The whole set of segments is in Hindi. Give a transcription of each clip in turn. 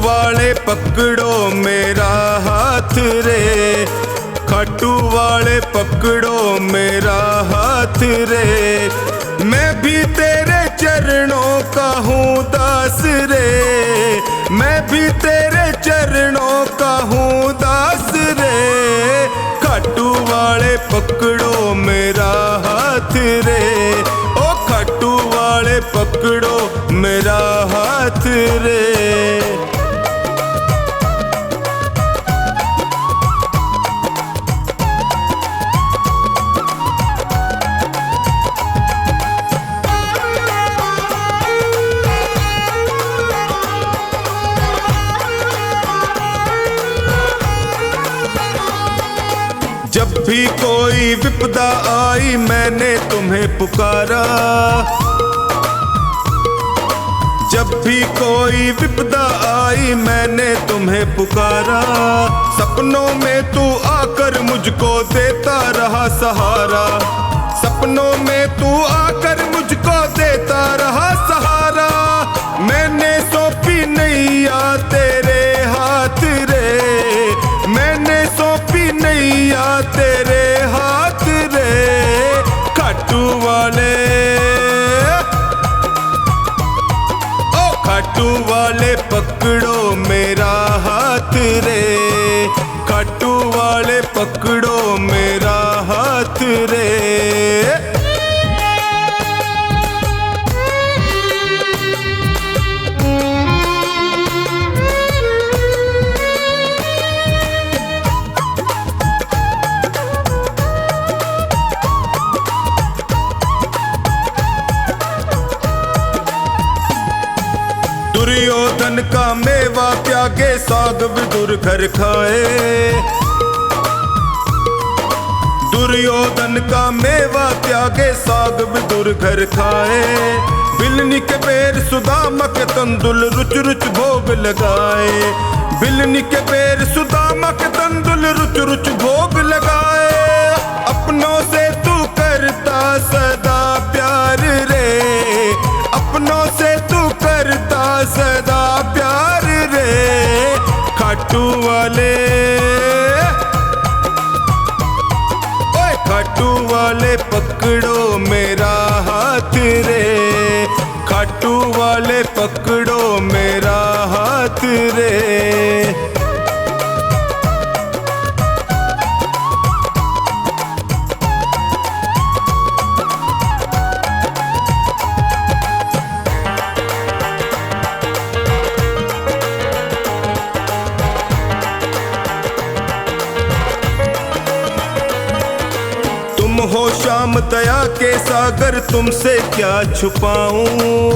वाले पकड़ो मेरा हाथ रे, खाटू वाले पकड़ो मेरा हाथ रे। मैं भी तेरे चरणों का हूँ दास रे, मैं भी तेरे चरणों का हूँ दास रे। खाटू वाले पकड़ो मेरा हाथ रे, ओ खाटू वाले पकड़ो मेरा हाथ रे। जब भी कोई विपदा आई मैंने तुम्हें पुकारा, जब भी कोई विपदा आई मैंने तुम्हें पुकारा। सपनों में तू आकर मुझको देता रहा सहारा, सपनों में तू आकर मुझको देता रहा सहारा। मैंने सौंपी नैया तेरे हाथ रे, मैंने सौंपी नैया तेरे हाथ रे। खाटू वाले, ओ खाटू वाले पकड़ो मेरा हाथ रे, खाटू वाले पकड़ो मेरा हाथ रे। दुर्योधन का मेवा त्यागे साग विदुर घर खाए, दुर्योधन का मेवा त्यागे साग विदुर घर खाए। बिलनी के बेर सुदामा के तंदुल रुच रुच भोग लगाए, बिलनी के बेर सुदामा के तंदुल रुच रुच भोग लगाए। अपनों से तू करता सदा प्यार रे, अपनों से तू करता सदा प्यार रे। खाटू वाले, ओए खाटू वाले पकड़ो मेरा हाथ रे, खाटू वाले पकड़ो मेरा हाथ रे। हो श्याम दया के सागर तुमसे क्या छुपाऊं,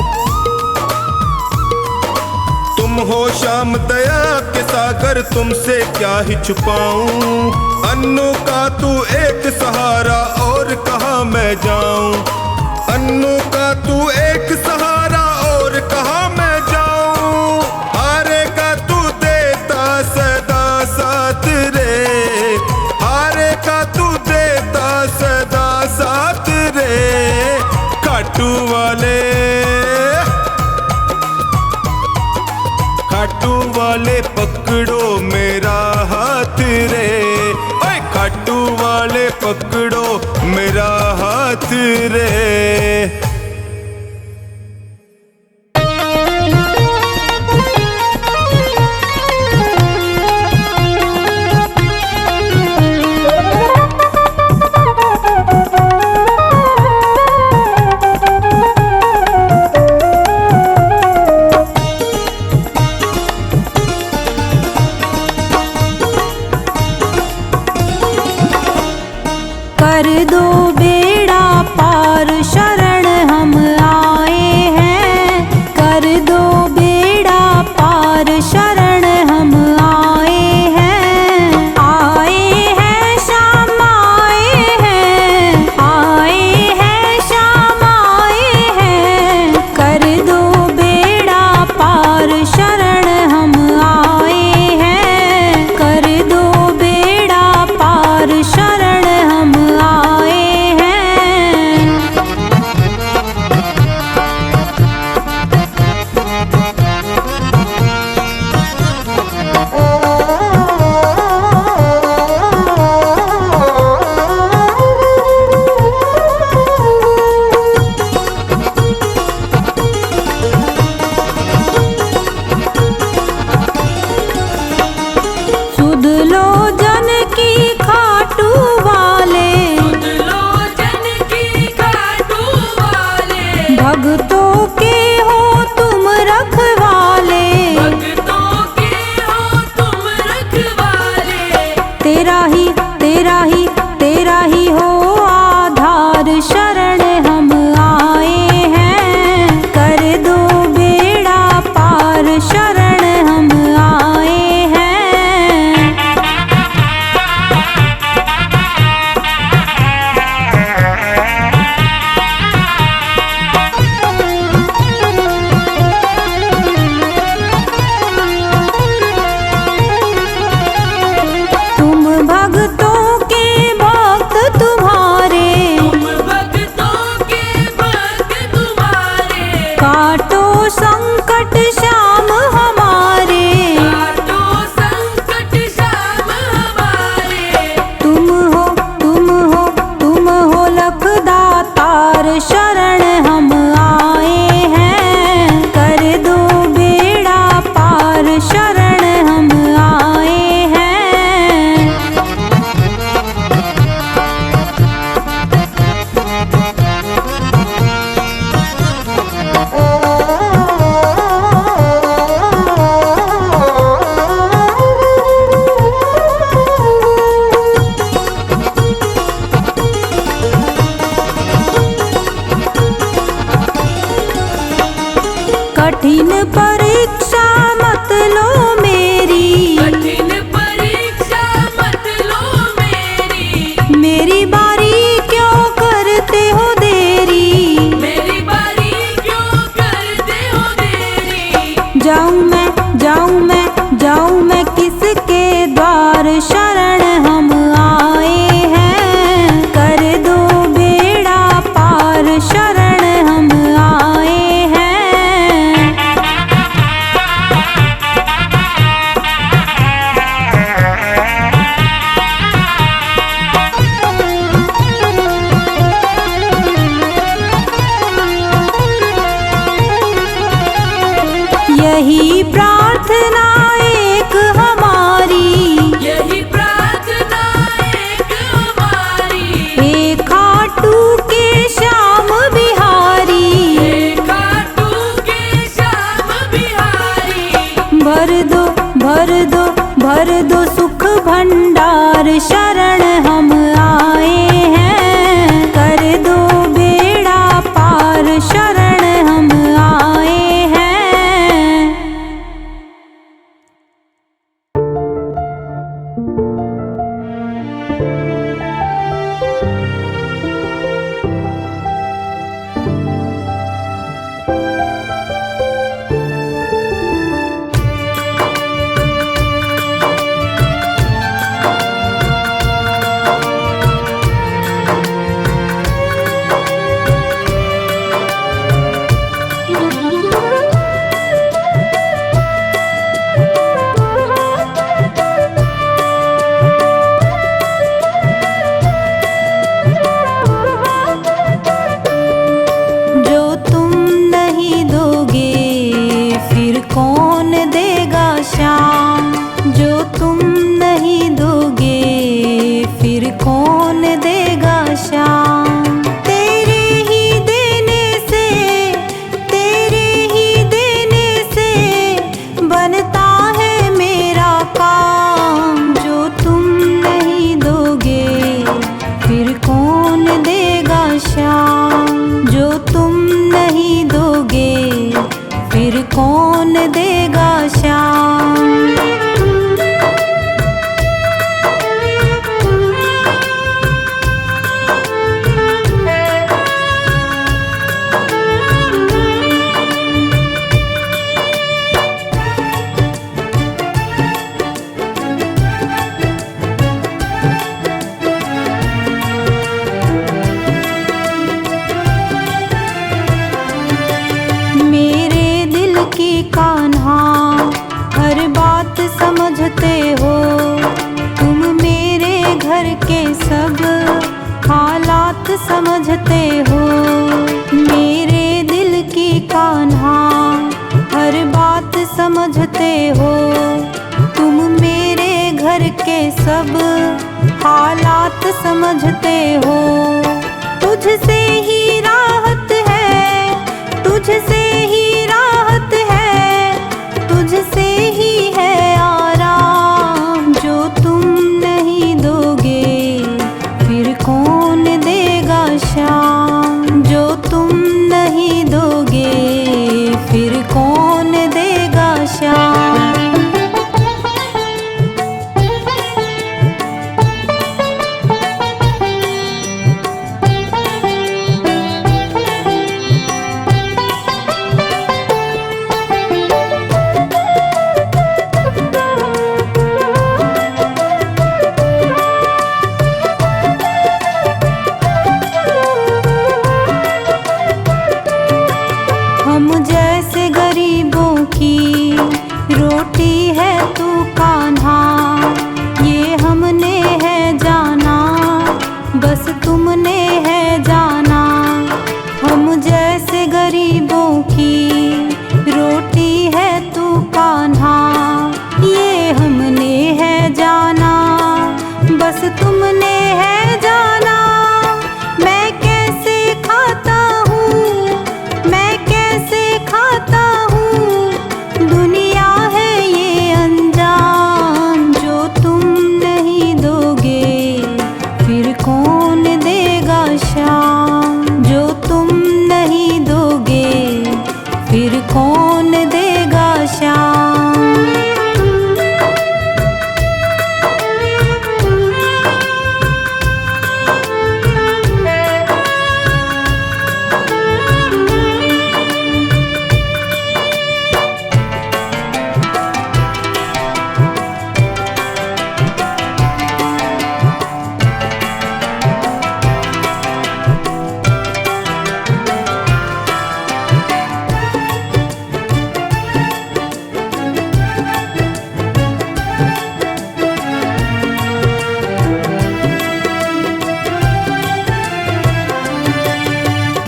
तुम हो श्याम दया के सागर तुमसे क्या ही छुपाऊं। अन्नू का तू एक सहारा और कहाँ मैं जाऊं, अन्नू का तू एक सहारा और कहाँ मैं जाऊं। हारे का तू देता सदा साथ रे, हारे का तू देता सदा साथ रे। खाटू वाले, खाटू वाले पकड़ो मेरा हाथ रे, ओए खाटू वाले पकड़ो मेरा हाथ रे। कर दो बेड़ा पार शरण भक्तों के हो तुम रखवाले, भक्तों के हो तुम रखवाले। तेरा ही हो आधार, शरण हम आए हैं। कर दो बेड़ा पार, शरण हम आए हैं। तुम भक्तों के भक्त तुम्हारे, तुम भक्तों के भक्त तुम्हारे। काटो संकट श्याम हमारे। काटो संकट श्याम हमारे। तुम हो लख दातार, शरण हम आए हैं। कर दो बेड़ा पार, शरण हम आए हैं। कठिन परीक्षा मत लो मेरी, कठिन परीक्षा मत लो मेरी। मेरी बारी क्यों करते हो देरी। मेरी बारी क्यों करते हो देरी। जाऊं मैं किसके द्वार, शरण हम आए हैं। कर दो बेड़ा पार, शरण हम आए हैं। यही प्रार्थना एक हमारी, यही प्रार्थना एक हमारी। हे खाटू के श्याम बिहारी। हे खाटू के श्याम बिहारी। भर दो सुख भंडार, शरण हम आए हैं। कर दो बेड़ा पार, शरण हम आए हैं। जो तुम नहीं दोगे फिर कौन देगा श्याम। जो तुम नहीं दोगे फिर कौन देगा श्याम। तेरे ही देने से बनता है मेरा काम। जो तुम नहीं दोगे फिर कौन देगा श्याम। जो तुम नहीं दोगे फिर कौन देगा श्याम। मेरे दिल की कान्हा हर बात समझते हो। तुम मेरे घर के सब हालात समझते हो। मेरे दिल की कान्हा हर बात समझते हो। तुम मेरे घर के सब हालात समझते हो। तुझसे ही राहत है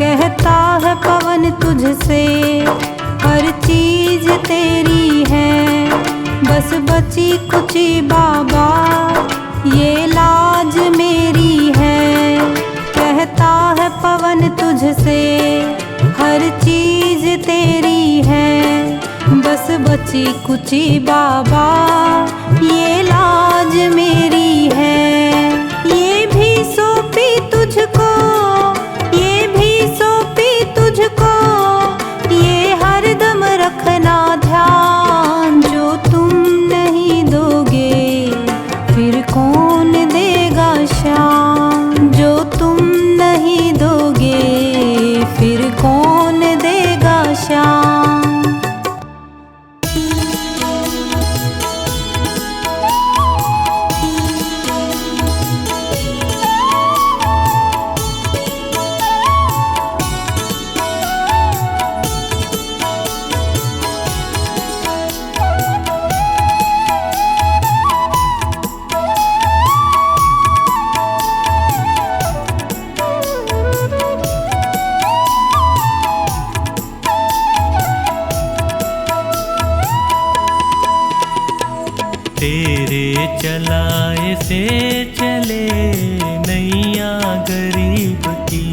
कहता है पवन तुझसे हर चीज तेरी है, बस बची कुची बाबा ये लाज मेरी है। कहता है पवन तुझसे हर चीज तेरी है, बस बची कुची बाबा ये लाज मेरी है। ये भी सौंपी तुझको, ये भी सौंपी तुझको, ये हरदम रखना ध्यान। जो तुम नहीं दोगे फिर कौन देगा शान। जो तुम नहीं दोगे फिर कौन देगा शान। तेरे चलाए से चले नैया गरीब की,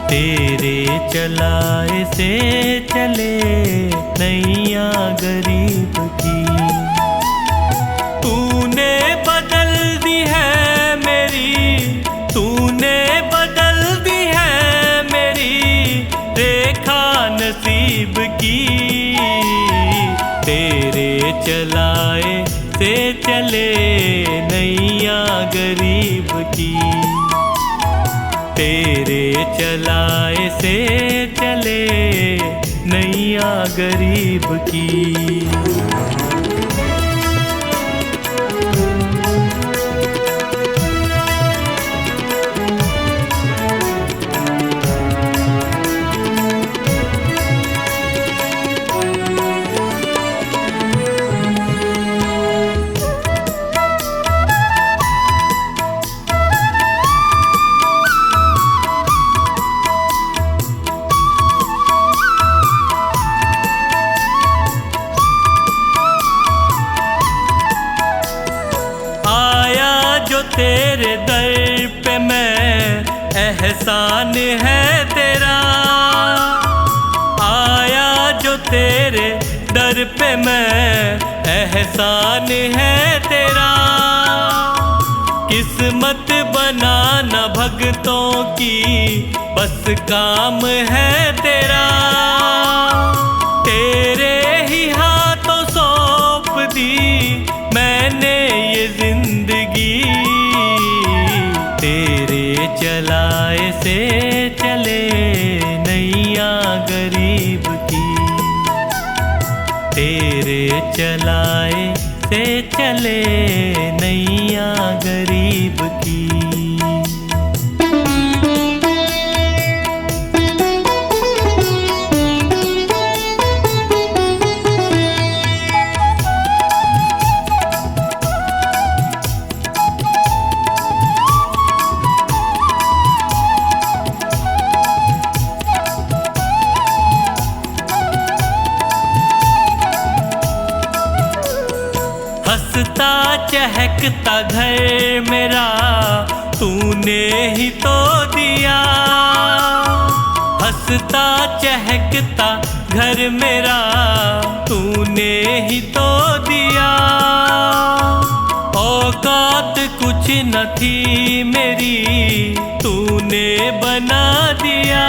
तेरे चलाए से चले नैया गरीब की। तूने बदल दी है मेरी, तूने बदल दी है मेरी रेखा नसीब की। तेरे चलाए से चले नैया गरीब की, तेरे चलाए से चले नैया गरीब की। तेरे दर पे मैं एहसान है तेरा, आया जो तेरे दर पे मैं एहसान है तेरा। किस्मत बनाना भगतों की बस काम है तेरा। तेरे ही हाथों सौंप दी मैंने ये जिंदगी। तेरे चलाए से चले नैया गरीब की, तेरे चलाए से चले नैया गरीब की। हंसता चहकता घर मेरा तूने ही तो दिया, हंसता चहकता घर मेरा तूने ही तो दिया। औकात कुछ न थी मेरी तूने बना दिया।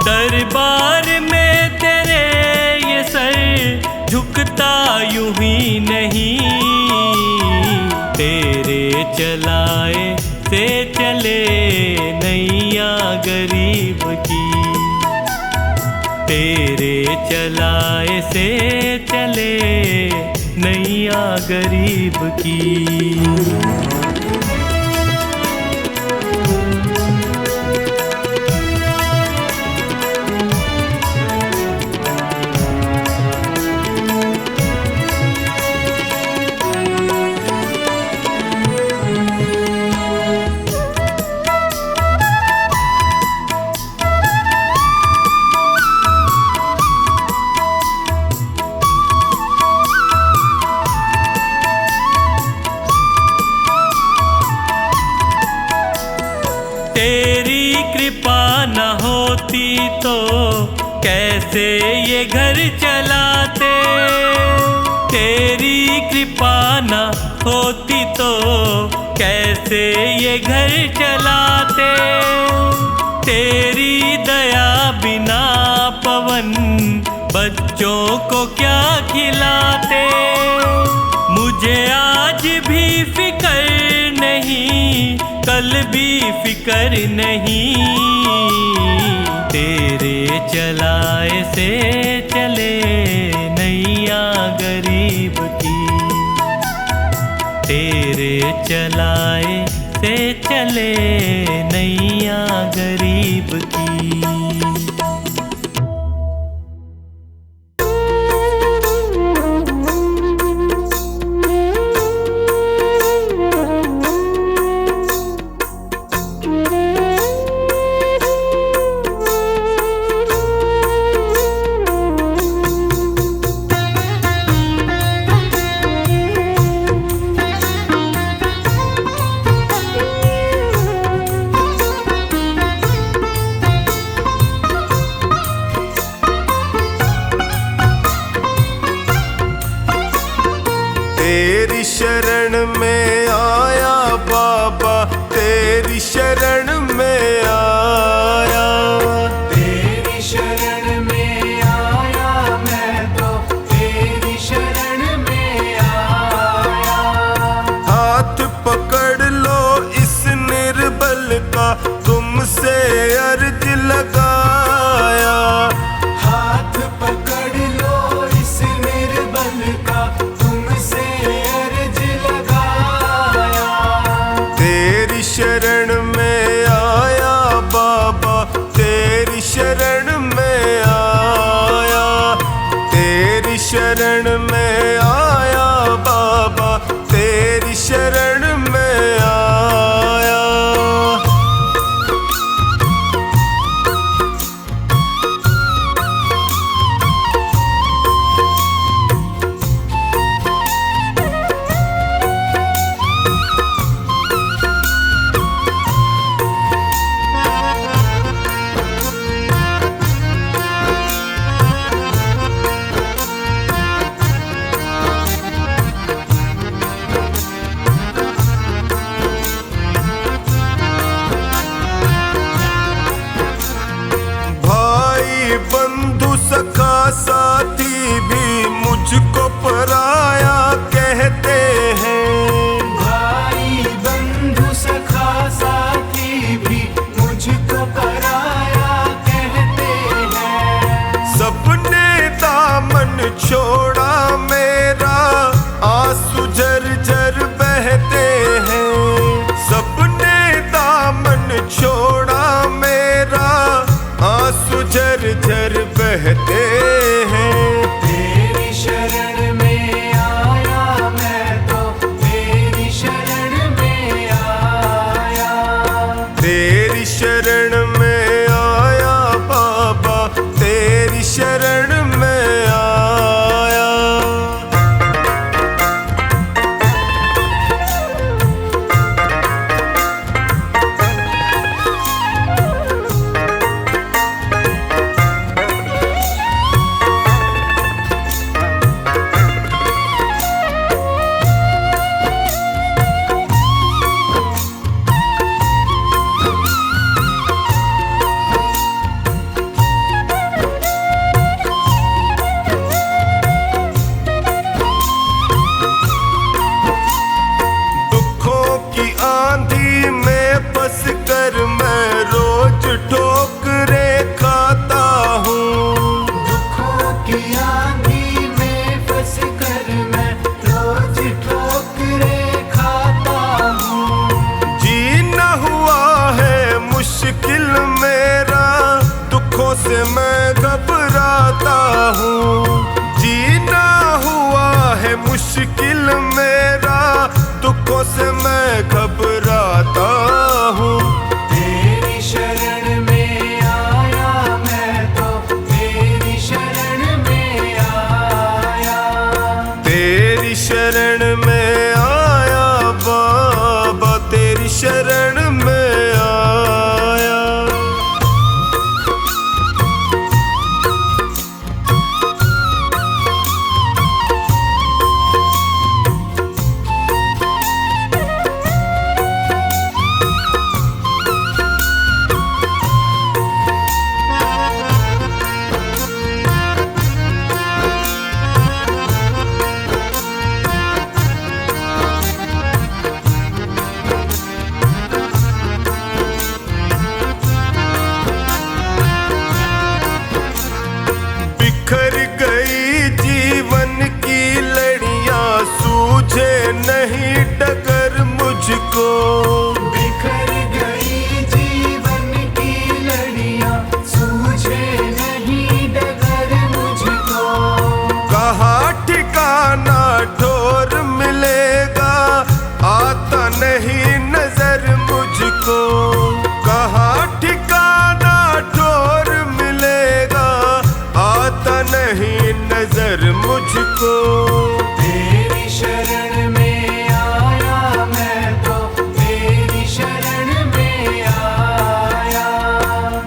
दरबार में तेरे ये सर झुकता यूं ही नहीं। तेरे चलाए से चले नैया गरीब की, तेरे चलाए से चले नैया गरीब की। कृपा न होती तो कैसे ये घर चलाते। तेरी कृपा न होती तो कैसे ये घर चलाते। तेरी दया बिना पवन बच्चों को क्या खिलाते। मुझे आज भी फिकर नहीं, कल भी फिकर नहीं। तेरे चलाए से चले नैया गरीब की। तेरे चलाए से चले नैया गरीब की। तेरी शरण में आया बाबा, तेरी शरण में आया। तेरी शरण में आया मैं तो, तेरी शरण में आया। हाथ पकड़ लो इस निर्बल का, तुमसे अर्ज लगाया। हाथ पकड़ लो इस निर्बल का, तुमसे अर्ज लगाया। तेरी शरण में आया बाबा, तेरी शरण में आया। तेरी शरण में आया बाबा, तेरी शरण में आया। भाई बंधु सखा साथी भी मुझको पराया कहते हैं। भाई बंधु सखा साथी भी मुझको पराया कहते हैं। सबने दामन छोड़ा मेरा, आंसू झरझर बहते हैं। सबने दामन छोड़ा मेरा, आंसू झरझर बहते हैं। तेरी शरण में आया मैं तो, तेरी शरण में आया। तेरी शरण में आया बाबा, तेरी शरण में आया। दुखों की आंधी में फंस कर मैं रोज ठोकरें खाता हूँ। दुखों की आंधी में फंस कर मैं रोज ठोकरें खाता हूँ। जीना हुआ है मुश्किल मेरा, दुखों से मैं घबराता हूँ। जीना हुआ है मुश्किल मेरा, दुखों से मैं घबराता हूँ। तेरी शरण में आया मैं तो, तेरी शरण में आया। तेरी शरण में आया बाबा, तेरी शरण में आया।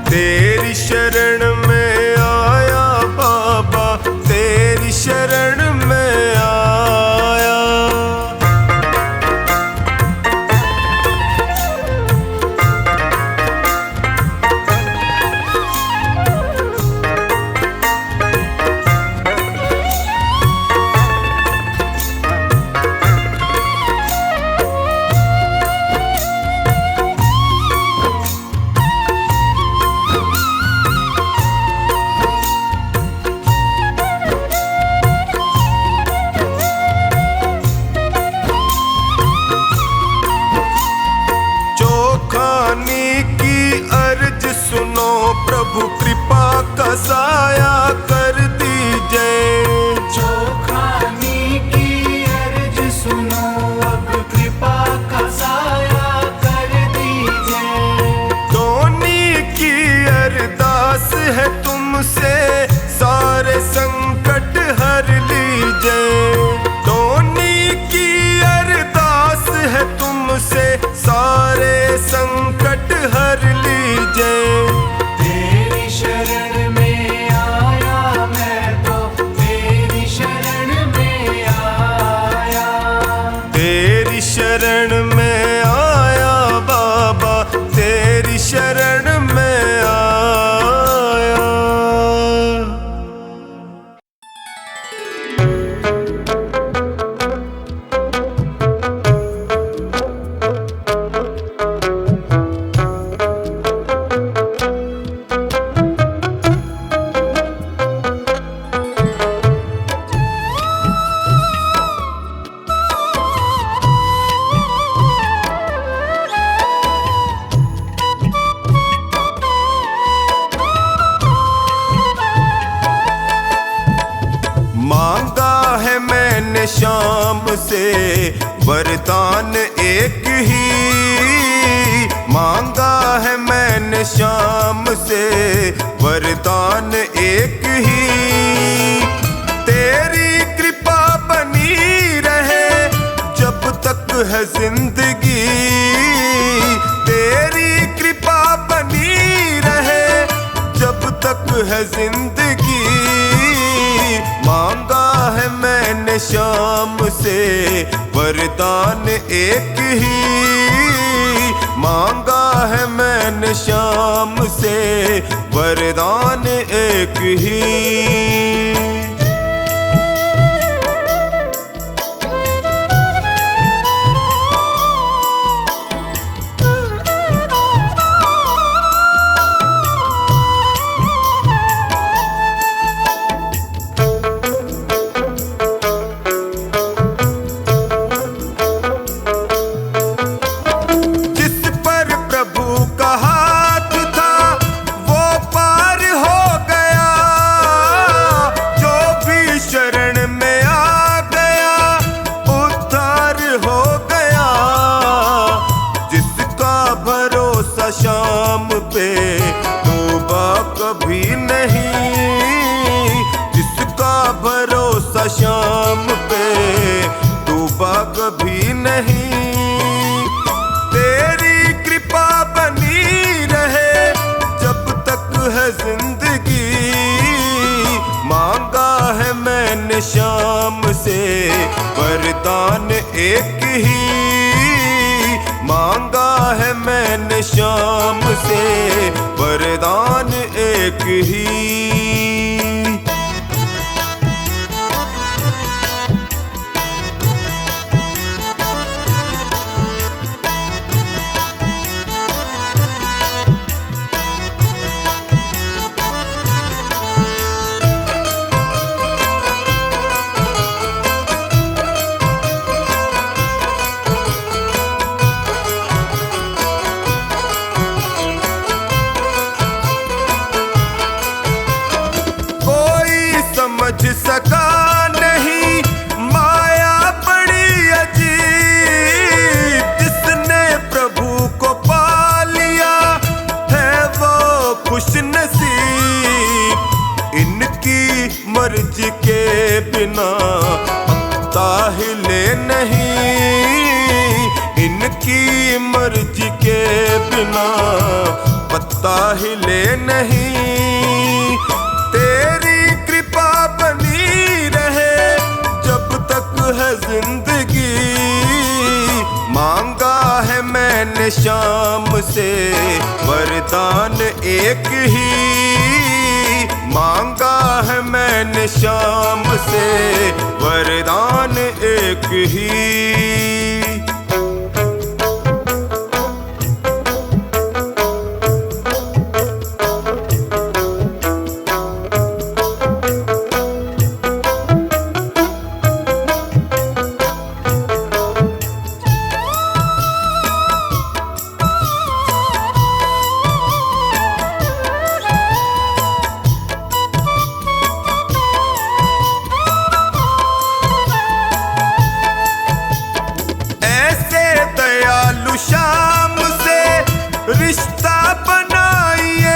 तेरी शरण में आया बाबा, तेरी शरण में आया। चोखानी की अर्ज सुनो प्रभु, कृपा का साया कर दीजिए। चोखानी की अर्ज सुनो, अब कृपा का साया कर दीजिए। धोनी की अरदास है तुमसे, सारे संकट हर लीजिए। धोनी की अरदास है तुमसे, सारे संकट हर लीजिए। तेरी शरण में आया मैं तो, तेरी शरण में आया। तेरी शरण में आया बाबा, तेरी शरण में आया। मांगा है मैंने शाम से वरदान एक ही, मांगा है मैंने शाम से वरदान एक ही। तेरी कृपा बनी रहे जब तक है जिंदगी, तेरी कृपा बनी रहे जब तक है जिंदगी। मांगा है मैंने शाम से वरदान एक ही, मांगा है मैंने शाम से वरदान एक ही। शाम पे तौबा कभी नहीं, जिसका भरोसा शाम पे तौबा कभी नहीं। तेरी कृपा बनी रहे जब तक है जिंदगी, मांगा है मैंने शाम से वरदान एक ही, मांगा है मैंने शाम से वरदान एक ही। समझ सका नहीं माया बड़ी अजीब, जिसने प्रभु को पा लिया है वो खुश नसीब। इनकी मर्जी के बिना पत्ता हिले नहीं, इनकी मर्जी के बिना पत्ता मुस्ताहिले नहीं, तेरी कृपा बनी रहे जब तक है जिंदगी। मांगा है मैंने शाम से वरदान एक ही, मांगा है मैंने शाम से वरदान एक ही। शाम से रिश्ता बनाइए,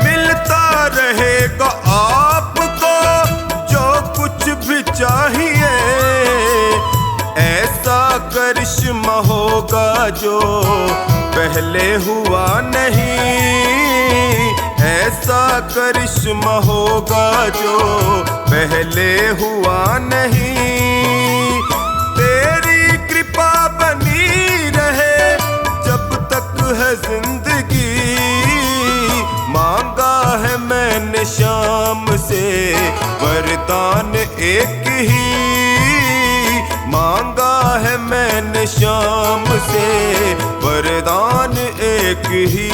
मिलता रहेगा आपको जो कुछ भी चाहिए। ऐसा करिश्मा होगा जो पहले हुआ नहीं, ऐसा करिश्मा होगा जो पहले हुआ नहीं। तेरी कृपा बनी रहे जब तक है जिंदगी। मांगा है मैंने शाम से वरदान एक ही, मांगा है मैंने शाम से वरदान एक ही।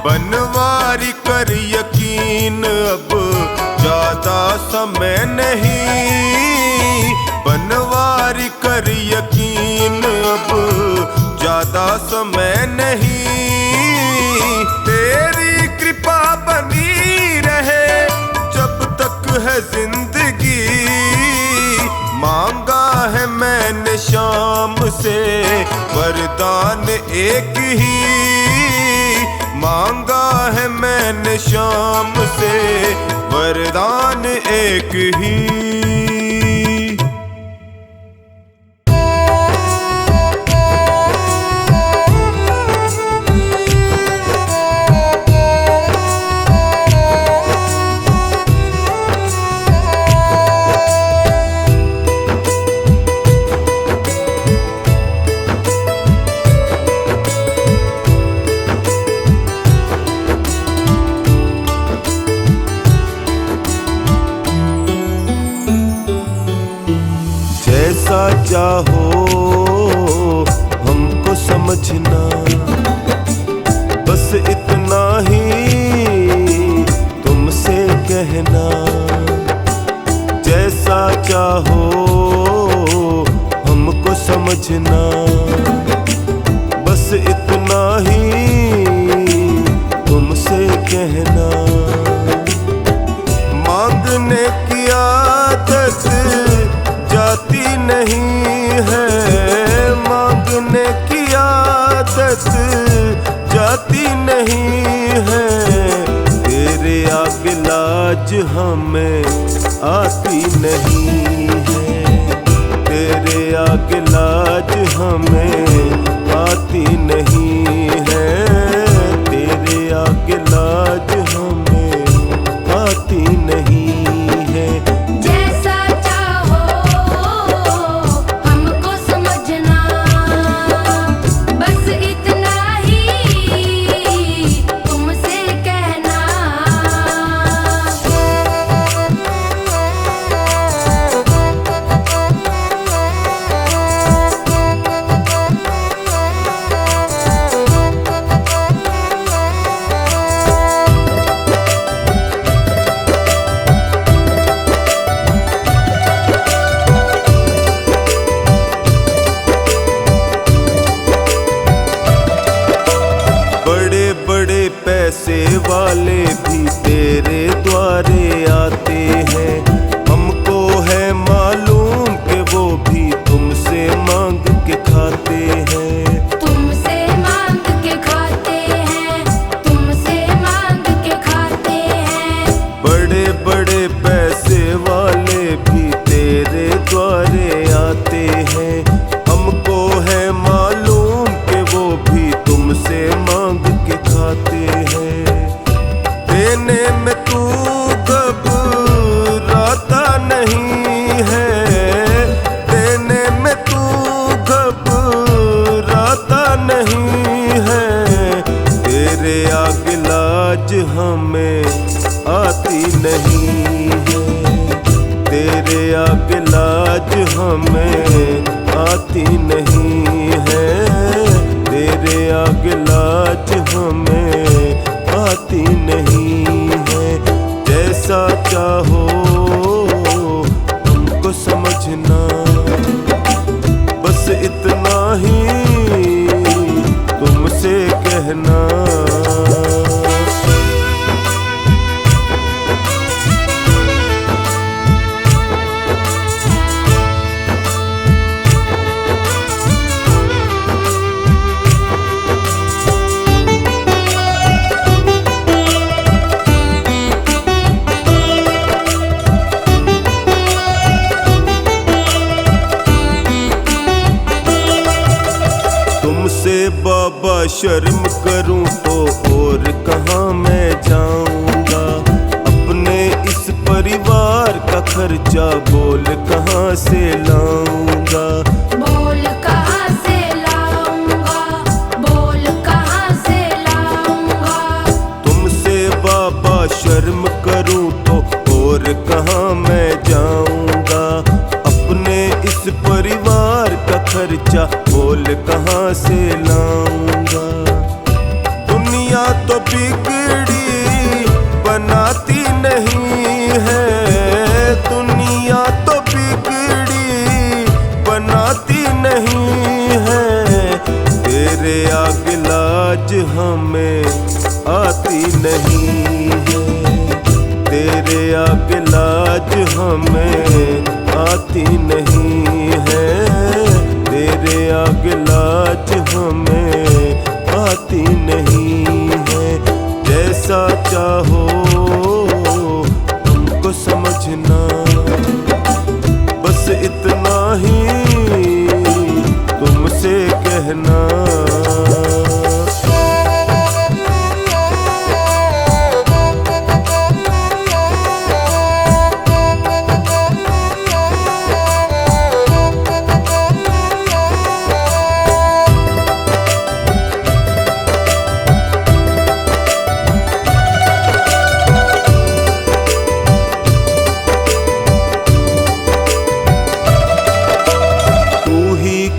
बनवारी कर यकीन अब ज्यादा समय नहीं, बनवारी कर यकीन अब ज्यादा समय नहीं। तेरी कृपा बनी रहे जब तक है जिंदगी। मांगा है मैंने शाम से वरदान एक ही, मांगा है मैंने शाम से वरदान एक ही। जैसा चाहो हमको समझना, बस इतना ही तुमसे कहना। जैसा चाहो हमको समझना, बस इतना ही तुमसे कहना। मांगने की आदत जाती नहीं है, मांगने की आदत जाती नहीं है। तेरे आगे लाज हमें आती नहीं है, तेरे आगे लाज हमें आती नहीं है। तेरे आगे लाज हमें आती नहीं है। हैं। हमको है मालूम कि वो भी तुमसे मांग के खाते हैं। देने में तू घबराता नहीं है, देने में तू घबराता नहीं है। तेरे आगे लाज हमें आती नहीं है, तेरे आगे लाज हमें आती नहीं है, तेरे आगे लाज हमें आती नहीं है। जैसा चाहो हमको समझना, बस इतना ही तुमसे कहना। तुमसे बाबा शर्म करूं तो और कहाँ मैं जाऊंगा। अपने इस परिवार का खर्चा बोल कहाँ से लाऊंगा। बोल कहाँ से लाऊंगा, बोल कहाँ से लाऊंगा। तुमसे बाबा शर्म करूं तो और कहाँ मैं जाऊंगा। अपने इस परिवार का खर्चा बोल कहाँ से लाऊंगा। दुनिया तो बिगड़ी बनाती नहीं है, दुनिया तो बिगड़ी बनाती नहीं है। तेरे आगे लाज हमें आती नहीं है, तेरे आगे लाज हमें आती नहीं है, तेरे आगे लाज हमें आती नहीं है। जैसा चाहो हमको समझना, बस इतना ही तुमसे कहना।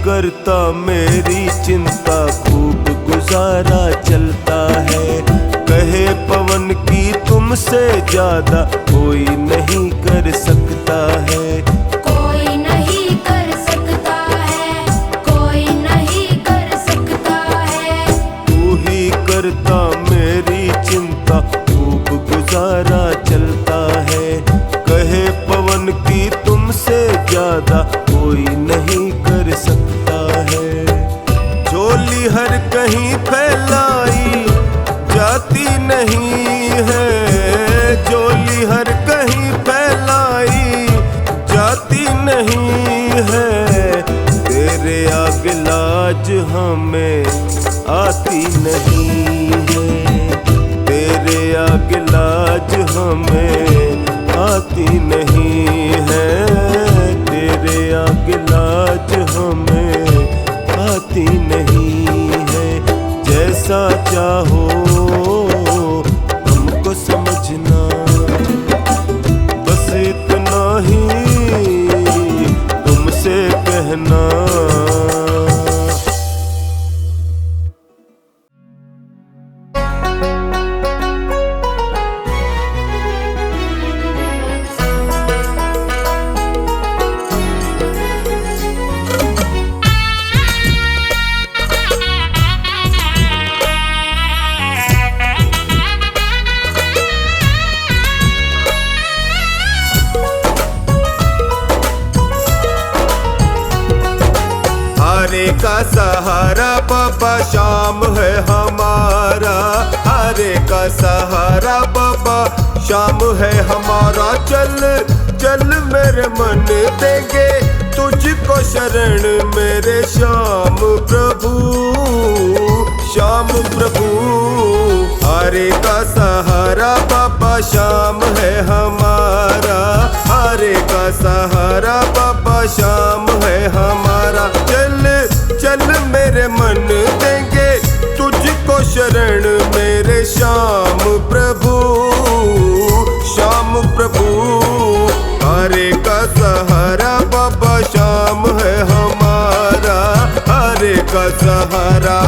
करता मेरी चिंता खूब गुजारा चलता है। कहे पवन की तुमसे ज्यादा कोई नहीं कर सकता है, कोई नहीं कर सकता है, कोई नहीं कर सकता है। तू ही करता मेरी चिंता खूब गुजारा चलता है। कहे पवन की तुमसे ज्यादा कोई नहीं कर सकता है। झोली हर कहीं फैलाई जाती नहीं है, झोली हर कहीं फैलाई जाती नहीं है। तेरे आगे लाज हमें आती नहीं है, तेरे आगे लाज हमें आती नहीं है, तेरे आगे लाज हमें आती नहीं है। जैसा चाहो हमको समझना, बस इतना ही तुमसे कहना। हरे का सहारा बाबा शाम है हमारा, हरे का सहारा बाबा शाम है हमारा। चल चल मेरे मन देंगे तुझको शरण मेरे श्याम प्रभु, श्याम प्रभु। हारे का सहारा बाबा श्याम है हमारा, हारे का सहारा बाबा श्याम है हमारा। चल चल मेरे मन देंगे तुझको शरण मेरे श्याम प्रभु, श्याम प्रभु। हारे का सहारा बाबा श्याम है हमारा, हारे का सहारा।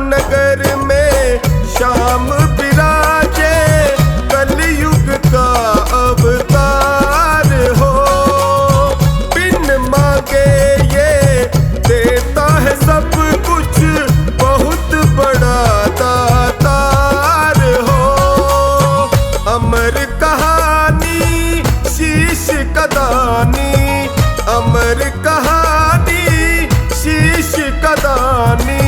नगर में श्याम विराजे, कलयुग का अवतार हो। बिन मांगे ये देता है सब कुछ, बहुत बड़ा दातार हो। अमर कहानी शीश कदानी, अमर कहानी शीश कदानी।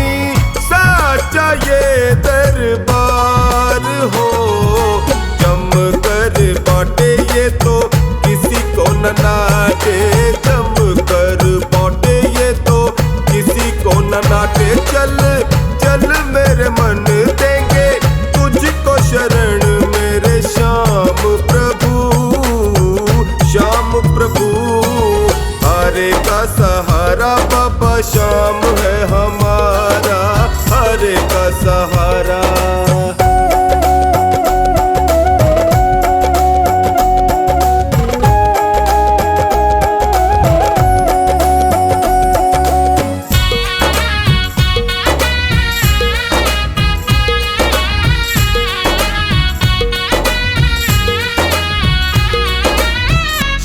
साचा ये दरबार हो, जम कर बाटे ये तो किसी को न नाटे, जम कर बाटे ये तो किसी को न नाटे। चल चल मेरे मन देंगे तुझको शरण मेरे श्याम प्रभु, श्याम प्रभु। हारे का सहारा बाबा श्याम है हमारा, हारे का सहारा।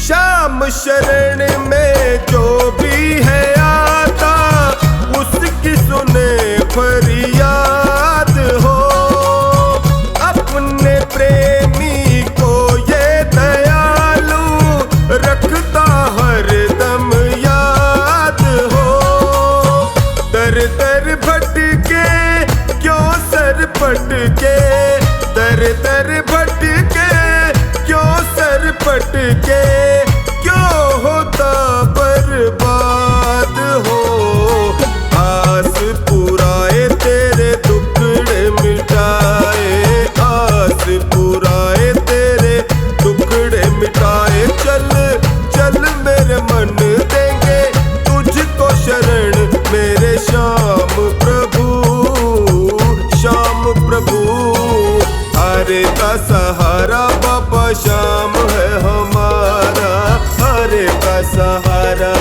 श्याम शरण में जो भी है आता, उसकी सुने फरियाद हो। अपने प्रेमी को ये दयालु रखता हरदम याद हो। दर दर भटके क्यों सर पटके, दर दर भटके क्यों सर पटके। क्यों होता बर्बाद हो, आस पुराए तेरे टुकड़े मिटाए, आस पुराए तेरे टुकड़े मिटाए। चल चल मेरे मन देंगे तुझको शरण मेरे श्याम प्रभु, श्याम प्रभु। हारे का सहारा बाबा श्याम है हमारा, हारे का सहारा।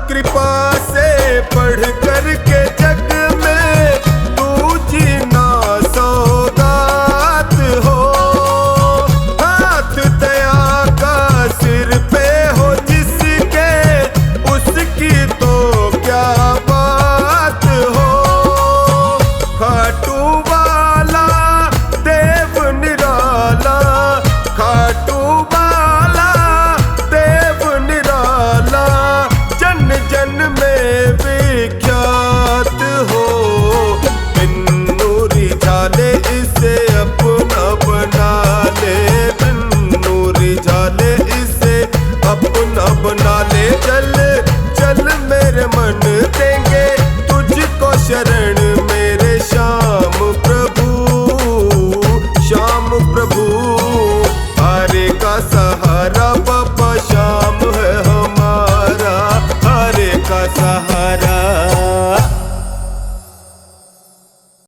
कृपा से पढ़ कर के जग में तू जीना सौगात हो। हाथ दया का सिर पे हो जिसके, उसकी तो क्या बात हो। खाटू वाला देव निराला, खाटू वाला देव निराला। जन जन में विख्यात हो, बिन्नूरी झाले इसे अपना बना ले, बिन्नूरी झाले इसे अपना बना ले। चल चल मेरे मन देंगे तुझको शरण मेरे श्याम प्रभु, श्याम प्रभु। हारे का सहारा बाबा श्याम सहारा।